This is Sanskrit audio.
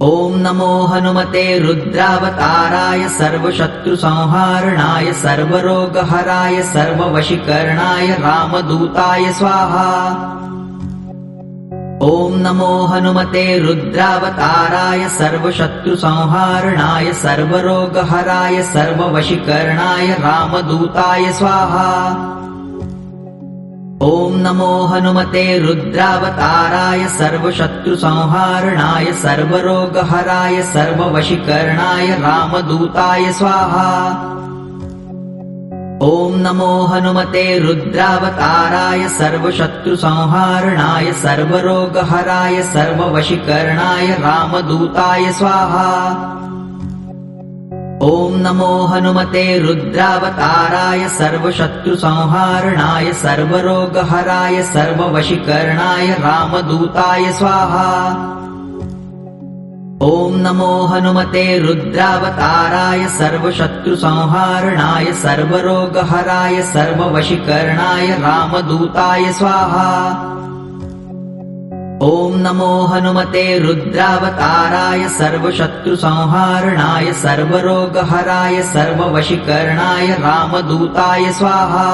ॐ नमो हनुमते रुद्रावताराय सर्वशत्रुसंहारणाय सर्वरोगहराय सर्ववशीकरणाय रामदूताय स्वाहा। ॐ नमो हनुमते रुद्रावताराय सर्वशत्रुसंहारणाय सर्वरोगहराय सर्ववशीकरणाय रामदूताय स्वाहा। ॐ नमो हनुमते रुद्रावताराय सर्वशत्रुसंहारणाय सर्वरोगहराय सर्ववशीकरणाय रामदूताय स्वाहा। ॐ नमो हनुमते रुद्रावताराय सर्वशत्रुसंहारणाय सर्वरोगहराय सर्ववशीकरणाय रामदूताय स्वाहा। ॐ नमो हनुमते रुद्रावताराय सर्वशत्रुसंहारणाय सर्वरोगहराय सर्ववशीकरणाय रामदूताय स्वाहा। ॐ नमो हनुमते रुद्रावताराय सर्वशत्रुसंहारणाय सर्वरोगहराय सर्ववशीकरणाय रामदूताय स्वाहा। ॐ नमो हनुमते रुद्रावताराय सर्वशत्रुसंहारणाय सर्वरोगहराय सर्ववशीकरणाय रामदूताय स्वाहा।